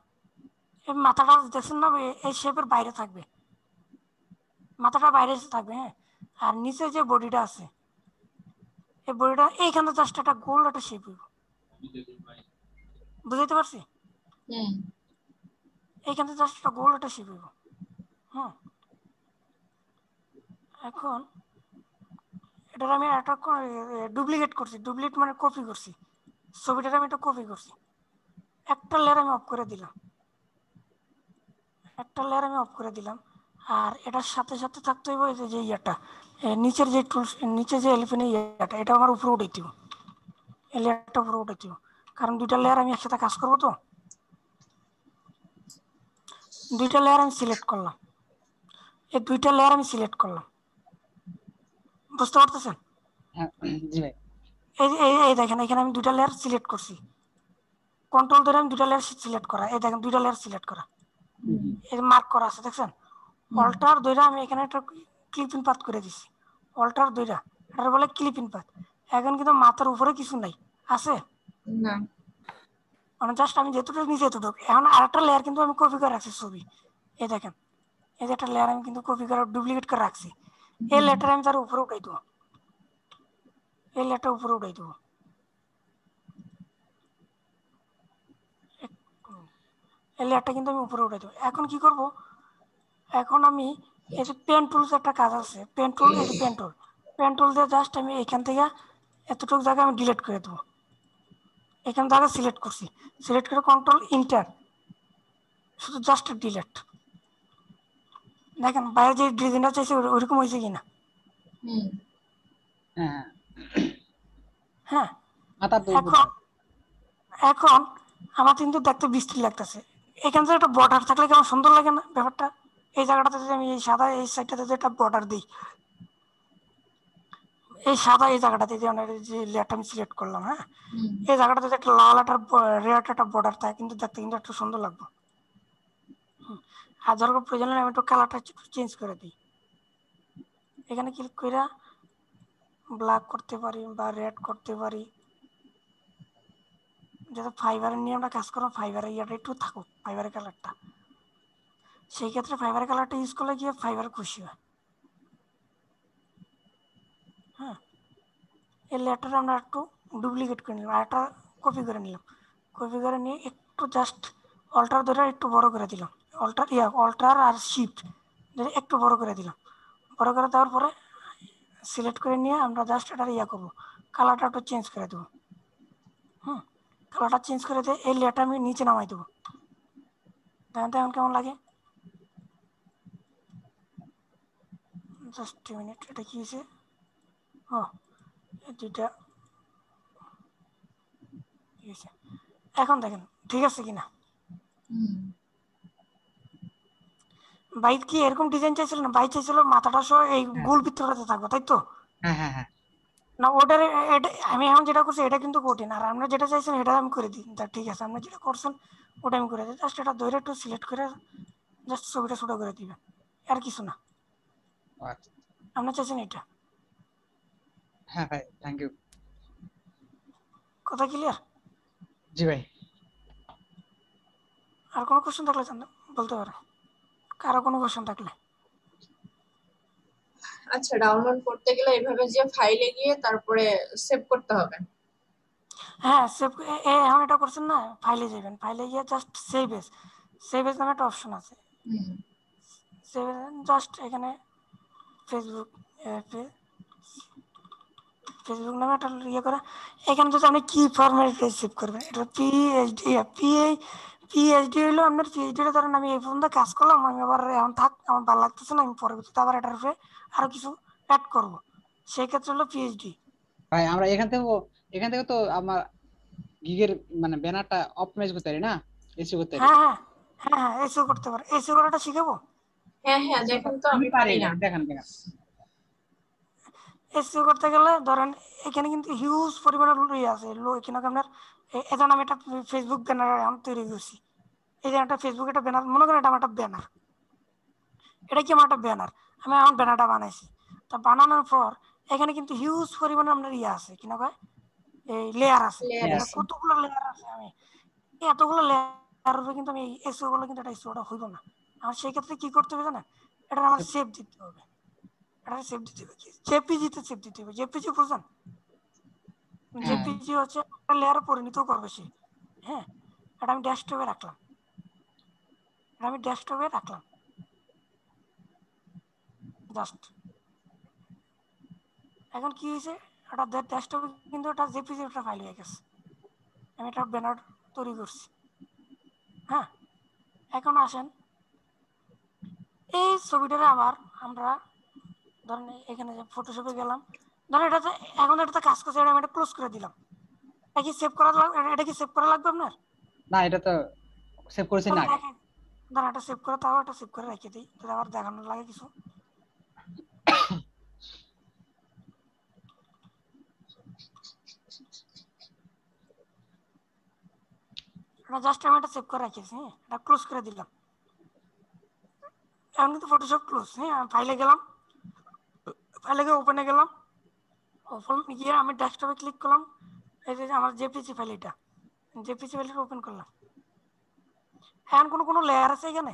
এই মাথাটা দেখছেন না, এই শেপের বাইরে থাকবে, মাথাটা বাইরে থাকবে, হ্যাঁ। আর নিচে যে বডিটা আছে, এই বডিটা এইখানে জাস্ট একটা গোল একটা শেপ হইব। বুঝাইতে পারছি? হুম। এইখানে জাস্ট একটা গোল একটা শেপ হইব, হুম। এখন এটার আমি একটা ডুপ্লিকেট করছি, ডুপ্লিকেট মানে কপি করছি, ছবিটার আমি একটা কপি করছি। একটা লেয়ার আমি অফ করে দিলাম, একটা লেয়ার আমি অফ করে দিলাম। আর এটার সাথে সাথে থাকতে হইব এই যে ইয়েটা, নিচের যে টুলস, নিচে যে এলিফেন্টের ইয়েটা, এটা আমার উপরে উঠে দিব, এই লেয়ারটা উপরে উঠে দিব। কারণ দুইটা লেয়ার আমি একসাথে কাজ করবো, তো দুইটা লেয়ার আমি সিলেক্ট করলাম, এই দুইটা লেয়ার আমি সিলেক্ট করলাম, বুঝতে পারতেছেন? হ্যাঁ জি ভাই। এই এই দেখেন, এখানে আমি দুইটা লেয়ার সিলেক্ট করছি, কন্ট্রোল ধরে আমি দুইটা লেয়ার সিলেক্ট করা, এই দেখেন দুইটা লেয়ার সিলেক্ট করা, হুম। এই মার্ক করা আছে, দেখছেন? হুম। অল্টার দুইটা আমি এখানে একটা ক্লিপিং পাত করে দিছি, অল্টার দুইটা, এটা বলে ক্লিপিং পাত। এখন কিন্তু মাথার উপরে কিছু নাই, আছে? না। মানে জাস্ট আমি যেতটুকু নিচে এতটুকু। এখন আরেকটা লেয়ার কিন্তু আমি কপি করে রাখছি ছবি, এই দেখেন, এই যে একটা লেয়ার আমি কিন্তু কপি করে ডুপ্লিকেট করে রাখছি, এই হুম। লেয়ারটা আমি তার উপরে উঠাই দেবো, এই লেয়ারটা উপরে উঠাই দেবো। এই লেয়ারটা কিন্তু আমি উপরে উঠাই দেবো। এখন কি করব, এখন আমি এই যে পেন টুলস একটা কাজ আছে, পেন টুল, এই যে পেন টুল, পেন টুল দিয়ে জাস্ট আমি এখান থেকে এতটুকু জায়গা আমি ডিলিট করে দেবো। এখান থেকে সিলেক্ট করছি, সিলেক্ট করে কন্ট্রোল ইন্টার, শুধু জাস্ট ডিলিট। দেখেন বাইরে যে ডিজাইনটা চাইছে ওইরকম হয়েছে কিনা, হুম। হ্যাঁ হ্যাঁ, হ্যাঁ। মাথার দুই এখন এখন আমার কিন্তু দেখতে বৃষ্টি লাগতেছে, এখান থেকে একটা বর্ডার থাকলে কেমন সুন্দর লাগে না ব্যাপারটা? এই জায়গাটাতে যদি আমি এই সাদা এই সাইডটাতে যদি একটা বর্ডার দিই, এই সাদা এই জায়গাটাতে যে আমরা যে লেয়ারটা আমি সিলেক্ট করলাম, হ্যাঁ, হুম। এই জায়গাটাতে যদি একটা লাল একটা রেড একটা বর্ডার থাকে, কিন্তু দেখতে কিন্তু একটু সুন্দর লাগবে। আর ধরো প্রয়োজন হলে আমি একটু কালারটা চেঞ্জ করে দিই, এখানে ক্লিক করে ব্ল্যাক করতে পারি বা রেড করতে পারি, যাতে ফাইবারের নিয়ে আমরা কাজ করবো, ফাইবারের ইয়াটা একটু থাকুক, ফাইবারের কালারটা। সেই ক্ষেত্রে ফাইবারের কালারটা ইউজ করলে গিয়ে ফাইবার খুশি হয়। হ্যাঁ, এই লেয়ারটা আমরা একটু ডুপ্লিকেট করে নিলাম, আর একটা কপি করে নিলাম। কপি করে নিয়ে একটু জাস্ট অল্টার ধরে একটু বড় করে দিলাম, অল্টার আর শিফট ধরে একটু বড় করে দিলাম। বড় করে দেওয়ার পরে সিলেক্ট করে নিয়ে আমরা জাস্ট এটা করবো, কালারটা একটু চেঞ্জ করে দেবো। কালারটা চেঞ্জ করে দিয়ে এই লেয়ারটা আমি নিচে নামাই দেবো। দেখেন তো এখন কেমন লাগে। জাস্ট 2 মিনিট, এটা কি হয়েছে? ও, এই দুইটা হয়েছে। এখন দেখেন ঠিক আছে কিনা। বাইক কি এরকম ডিজাইন চাইছিল না? বাইক চাইছিল মাথাটা সহ এই গোল ভিতরটাতে থাকবো, তাই তো? হ্যাঁ হ্যাঁ হ্যাঁ না ওটার আমি এখন যেটা করছি এটা কিন্তু কঠিন, আর আপনারা যেটা চাইছেন এটা আমি করে দিই। তা ঠিক আছে, আপনি যেটা করছেন ওটা আমি করে দিই। জাস্ট এটা ধরে একটু সিলেক্ট করে জাস্ট ছবিটা ছোটো করে দিবেন, আর কিছু না। আচ্ছা আপনার চাইছেন এটা। হ্যাঁ ভাই, থ্যাংক ইউ। কথা ক্লিয়ার? জি ভাই। আর কোনো কোশ্চেন থাকলে বলতে পারেন, কারো কোনো কোশ্চেন থাকলে। আচ্ছা, ডাউনলোড করতে গেলে এইভাবে যে ফাইলে গিয়ে তারপরে সেভ করতে হবে? হ্যাঁ, সেভ এখন এটা করছেন না, ফাইলে যাবেন, ফাইলে গিয়ে জাস্ট সেভ এজ নামে একটা অপশন আছে। সেভ জাস্ট এখানে ফেসবুক ফেসবুক নামে একটা করে এখানে যদি আপনি কি ফরম্যাটে সেভ করবেন, এটা পিএইচডি হইলো আপনার। পিএইচডিটা ধরেন আমি এই পর্যন্ত কাজ করলাম, আমি আবার এখন থাক আমার ভালো লাগতেছে না, আমি পরবর্তীতে আবার এটার উপরে আরো কিছু অ্যাড করবো, সেই ক্ষেত্রে হলো পিএইচডি। ভাই আমরা এখান থেকে তো আমার গিগের মানে ব্যানারটা অপটিমাইজ করতে পারি না, এসি করতে পারি। হ্যাঁ হ্যাঁ হ্যাঁ হ্যাঁ, এসিও করতে পারে, এসিও করাটা শিখাবো। হ্যাঁ হ্যাঁ, দেখেন তো, আমি আমি পারি পারি না, না। দেখান দেখান। এসিও করতে গেলে ধরেন এখানে কিন্তু হিউজ পরিমাণে ইয়ে আছে এখানে আপনার এখন আমি একটা ফেসবুক ব্যানার এখন তৈরি করছি। এই যে একটা ফেসবুক একটা ব্যানার, মনে করেন এটা আমার একটা ব্যানার, এটা কি আমার একটা ব্যানার, আমি এখন ব্যানারটা বানাইছি। তা বানানোর পর এখানে কিন্তু হিউজ পরিমাণে আপনার ইয়ে আছে কিনা কয় এই লেয়ার আছে, লেয়ার হ্যাঁ এখানে আছে। কতগুলো লেয়ার আছে। আমি এতগুলো লেয়ার উপরে কিন্তু আমি এসিও করলে কিন্তু এটা এসিওটা হইব না। আমার সেই ক্ষেত্রে কি করতে হবে জানেন? এটা আমার সেভ দিতে হবে। এটা সেভ দিতে হবে কি, জেপিজিতে সেভ দিতে হবে। জেপিজি বুঝছেন? হ্যাঁ জেপিজি হচ্ছে একটা লেয়ারে পরিণত করবে সে। হ্যাঁ, এটা আমি ডেস্কটপে রাখলাম, জাস্ট। এখন কি হয়েছে, এটা ডেস্কটপে কিন্তু এটা জেপিজি একটা ফাইল হয়ে গেছে। আমি একটা ব্যানার তৈরি করছি। হ্যাঁ, এখন আসেন এই ছবিটারে আবার আমরা ধরেন এখানে যে ফটোশপে গেলাম, ধরেন এটাতে এখন এটাতে কাজ করছে, এটা আমি এটা ক্লোজ করে দিলাম। এটা কি সেভ করা লাগবে? এটা কি সেভ করা লাগবে আপনার? না, এটা তো সেভ করেছি না তাহলে আগে। দেখেন, ধরেন এটা সেভ করে, তাও এটা সেভ করে রেখে দিই, তাহলে আবার দেখানোর লাগে কিছু। এটা জাস্ট আমি এটা সেভ করে রেখেছি। হ্যাঁ, এটা ক্লোজ করে দিলাম। এখন কিন্তু ফটোশপ ক্লোজ। হ্যাঁ, আমি ফাইলে গেলাম, ফাইলে গিয়ে ওপেনে গেলাম, ওপেন গিয়ে আমি ডেস্কটপে ক্লিক করলাম। এই যে আমার জেপিজি ফাইল, এটা জেপিজি ফাইলটা ওপেন করলাম। এখন কোনো লেয়ার আছে এখানে?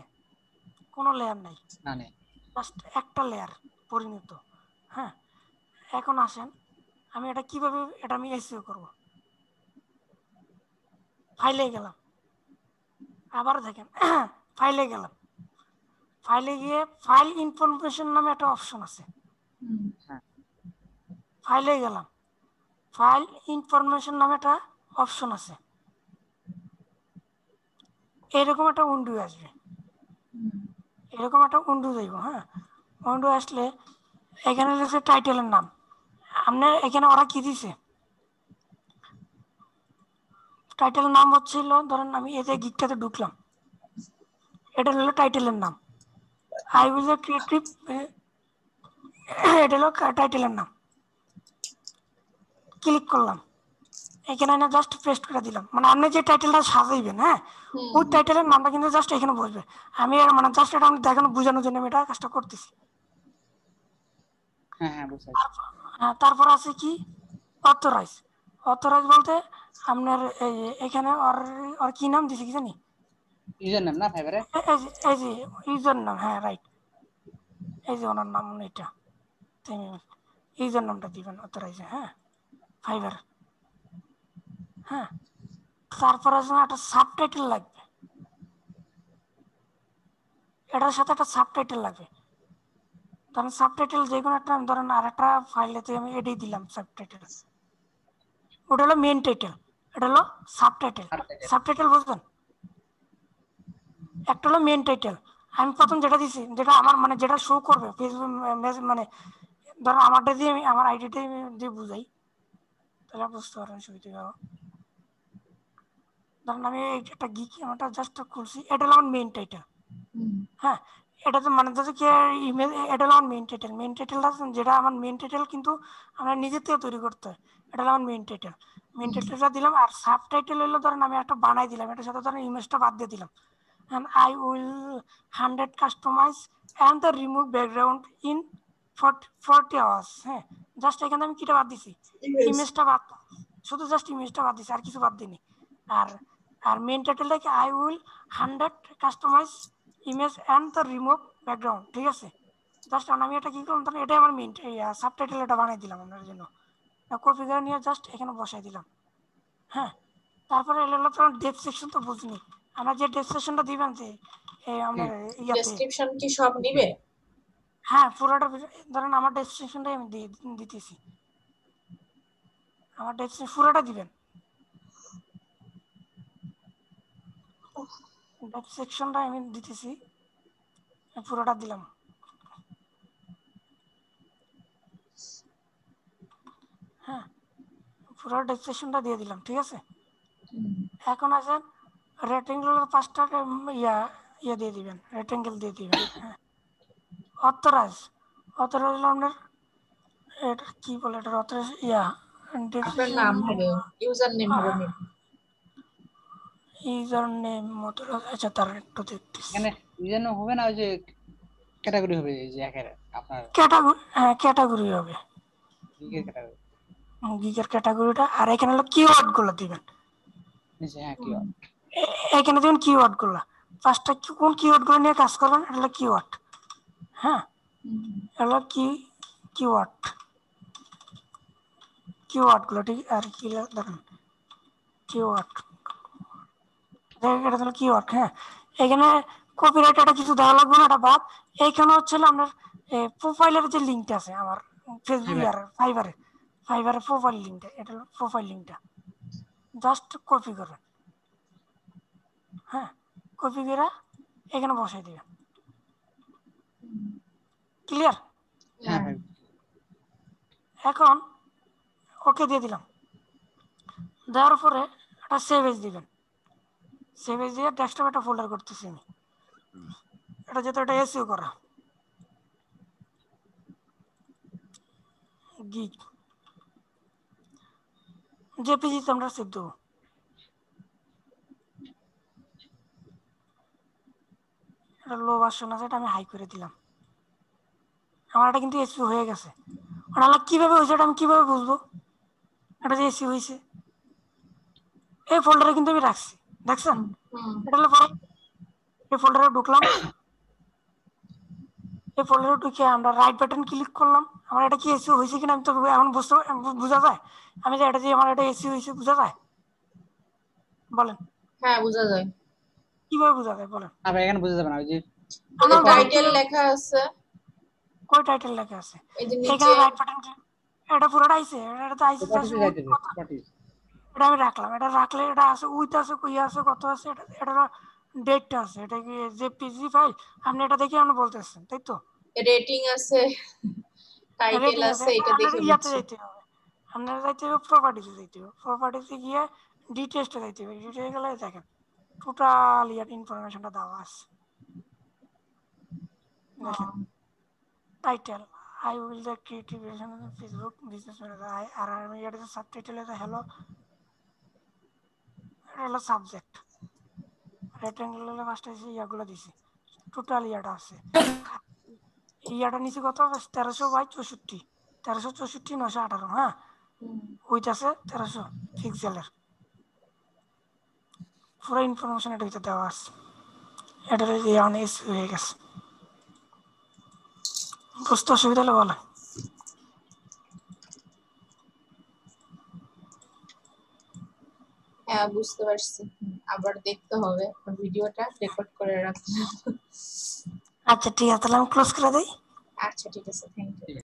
কোনো লেয়ার নাই, না নেই। জাস্ট একটা লেয়ার পরিণত। হ্যাঁ, এখন আসেন আমি এটা কিভাবে এটা আমি এসইও করব। ফাইলে গেলাম, আবার দেখেন ফাইলে গেলাম, ফাইলে গিয়ে ফাইল ইনফরমেশন নামে একটা অপশন আছে। হ্যাঁ ফাইলে গেলাম, ফাইল ইনফরমেশন নামে একটা অপশন আছে। এরকম একটা উইন্ডো আসবে, এরকম একটা উইন্ডো যাইব। হ্যাঁ, উইন্ডো আসলে এখানে লিখছে টাইটেলের নাম। আপনার এখানে ওরা কি দিছে, টাইটেলের নাম হচ্ছিল, ধরেন আমি এই যে গিকটাতে ঢুকলাম, এটা হলো টাইটেলের নাম। আই উইজ এ ক্রিয়েটিভ, এটা হলো টাইটেলের নাম। ক্লিক করলাম, এখানে না জাস্ট পেস্ট করে দিলাম। মানে আপনি যে টাইটেলটা সাজাইবেন, হ্যাঁ, ওই টাইটেলের নামটা কিন্তু জাস্ট এখানে বসবে। আমি আর মানে জাস্ট এটা আমি দেখানো বোঝানোর জন্য আমি এটা কাজটা করতেছি। হ্যাঁ হ্যাঁ বুঝতে পারছি। হ্যাঁ, তারপর আছে কি অথরাইজ। অথরাইজ বলতে আপনার এই এখানে ওর কি নাম দিছে কি জানি, ইউজার নাম না ফাইবারে? এই যে ইউজার নাম, হ্যাঁ রাইট, এই যে ওনার নাম এটা, ইউজার নামটা দিবেন অথরাইজে, হ্যাঁ ফাইবার, হ্যাঁ। তারপরে একটা সাবটাইটেল লাগবে, এটার সাথে একটা সাবটাইটেল লাগবে। ধরেন সাবটাইটেল যে কোনো একটা, ধরেন আর একটা ফাইলেতে আমি এটাই দিলাম সাবটাইটেল, ওটা হলো মেন টাইটেল, এটা হলো সাবটাইটেল। সাবটাইটেল বুঝলেন? একটা হলো মেন টাইটেল, আমি প্রথম যেটা দিছি, যেটা আমার মানে যেটা শো করবে ফেসবুক মানে ধরেন আমারটা দিয়ে আমি আমার আইডিটা দিয়ে বুঝাই, তাহলে বুঝতে পারবেন সুবিধা হবে। ধরেন আমি একটা গিক আমারটা জাস্ট খুলছি, এটা হলো আমার মেন টাইটেল, হ্যাঁ। এটা তো মানে যদি কি ইমেল, এটা হলো আমার মেন টাইটেল। মেন টাইটেলটা যেটা আমার মেন টাইটেল কিন্তু আমরা নিজের থেকে তৈরি করতে হয়, এটা হলো আমার মেন টাইটেল। মেন টাইটেলটা দিলাম, আর সাব টাইটেল হলো ধরেন আমি একটা বানাই দিলাম, এটার সাথে ধরেন ইমেজটা বাদ দিয়ে দিলাম, and I will 100 customize and the remove background in 40 hours, হ্যাঁ। জাস্ট এখানে আমি কিটা বাদ দিছি, ইমেজটা বাদ, শুধু জাস্ট ইমেজটা বাদ দিছি, আর কিছু বাদ দিইনি। আর আর মেন টাইটেলটা কি, I will 100 customize image and the remove background, ঠিক আছে। জাস্ট আমি এটা কি করলাম, তাহলে এটাই আমার মেন সাবটাইটেল, এটা বানাই দিলাম আপনার জন্য, কপি করে নিয়ে জাস্ট এখানে বসাই দিলাম, হ্যাঁ। তারপরে এলো তো ডেপ সেকশন, তো বুঝনি আমরা যে ডেপ সেকশনটা দিবেন যে আপনার ইয়াতে, ডেসক্রিপশন কি সব নিবে? হ্যাঁ পুরোটা, ধরেন আমার ডেপ সেকশনটাই আমি দিতেছি, আমার ডেপ পুরোটা দিবেন, ডেপ সেকশনটা আমি দিতেছি, পুরোটা দিলাম, হ্যাঁ পুরো ডেপ সেকশনটা দিয়ে দিলাম, ঠিক আছে। এখন আসেন রেক্টেঙ্গুলার 5টা ইয়া দিয়ে দিবেন, রেক্টেঙ্গেল দিয়ে দিবেন, হ্যাঁ। অথরাইজ হলো আপনার, এটা কি বলে, এটা অথরাইজ আপনার নাম হবে, ইউজার নেম হবে মেবি। ইউজার নেম মতো, আচ্ছা তার একটু দেখতেছি, এখানে ইউজার নাম হবে না, ওই যে ক্যাটাগরি হবে, এই যে একের আপনার ক্যাটাগরি, হ্যাঁ ক্যাটাগরি হবে, গিগের ক্যাটাগরি গিগের ক্যাটাগরিটা। আর এখানে হলো কিওয়ার্ড গুলো দিবেন, নিচে, হ্যাঁ কি এখানে দিবেন কিওয়ার্ড গুলো, 5টা কোন কিওয়ার্ড গুলো নিয়ে কাজ করবেন, এটা হলো কিওয়ার্ড, হ্যাঁ। হলো কিওয়ার্ড, কিওয়ার্ড গুলো, ঠিক। আর কি দেখেন কিওয়ার্ড, এটা হলো কিওয়ার্ড, হ্যাঁ। এখানে কপিরাইট এটা কিছু দেওয়া লাগবে না, এটা বাদ। এইখানে হচ্ছে আপনার প্রোফাইলের যে লিঙ্কটা আছে আমার ফেসবুক আর ফাইবারের প্রোফাইল লিঙ্কটা, এটা হলো প্রোফাইল লিঙ্কটা, জাস্ট কপি করবেন, হ্যাঁ। কপি করে এখানে বসাই দিবেন, ক্লিয়ার। হ্যাঁ ভাই। এখন ওকে দিয়ে দিলাম, দেওয়ার পরে একটা সেভ এজ দিবেন, সেভ এজ দিয়ে ডেস্কটপ একটা ফোল্ডার করতেছি আমি, এটা যেহেতু এটা এসইও করা গিগ, জেপিজিতে আমরা সেভ দেবো। এটা লো ভার্সন আছে, এটা আমি হাই করে দিলাম, আমার এটা কিন্তু এসইও হয়ে গেছে। ওটা কিভাবে হয়েছে, এটা আমি কিভাবে বুঝবো এটা যে এসইও হয়েছে? এই ফোল্ডারে কিন্তু আমি রাখছি, দেখছেন? এটা হলো পরে এই ফোল্ডারে ঢুকলাম, এই ফোল্ডারে ঢুকে আমরা রাইট বাটন ক্লিক করলাম, আমার এটা কি এসইও হয়েছে কিনা আমি তো এখন বোঝা যায়, আমি যে এটা যে আমার এটা এসইও হয়েছে বোঝা যায়? বলেন হ্যাঁ বোঝা যায়। কিভাবে বোঝা যায় বলেন? ভাই এখানে বুঝতে যাবে না, ওই যে টাইটেল লেখা আছে, কই টাইটেল লেখা আছে? এই যে এখানে নিচে রাইট বাটন, এটা পুরোটা আইছে, এটা তো আইছে জাস্ট, প্রপার্টিসে যাইতে হবে, প্রপার্টিস। এটা আমি রাখলাম, এটা রাখলে এটা আছে উইথ আছে, কই আছে, কত আছে, এটা ডেটটা আছে, এটা কি যে পিজি ফাইল, আপনি এটা দেখে আপনি বলতেছেন, তাই তো? রেটিং আছে, টাইটেল রেটিং আছে, আছে, এটা আপনার দেখে ইয়াতে বুঝছি। যাইতে হবে, আপনার যাইতে হবে প্রপার্টিসে যাইতে হবে, প্রপার্টিসে গিয়ে ডিটেলসটা যাইতে হবে, ডিটেলস গেলে দেখেন টোটাল ইয়ার ইনফরমেশনটা দেওয়া আছে, দেখেন title I will the creative Facebook business manager, আর আমি এটা সাবটাইটেল আছে হ্যালো, এটা হলো সাবজেক্ট, রেক্টেঙ্গুলার 5টা ইয়াগুলো দিছি, টোটাল ইয়াটা আছে, ইয়াটা নিচে কত 1300/64, 1364 918, হ্যাঁ। উইথ আছে 1300 পিক্সেলের, পুরো ইনফরমেশন এটা ভিতরে দেওয়া আছে। এটা অনেক হয়ে গেছে, বুঝতে অসুবিধা হলে বলে। হ্যাঁ বুঝতে পারছি। আবার দেখতে হবে ভিডিওটা রেকর্ড করে রাখতে। আচ্ছা ঠিক আছে, তাহলে আমি ক্লোজ করে দিই। আচ্ছা ঠিক আছে, থ্যাংক ইউ।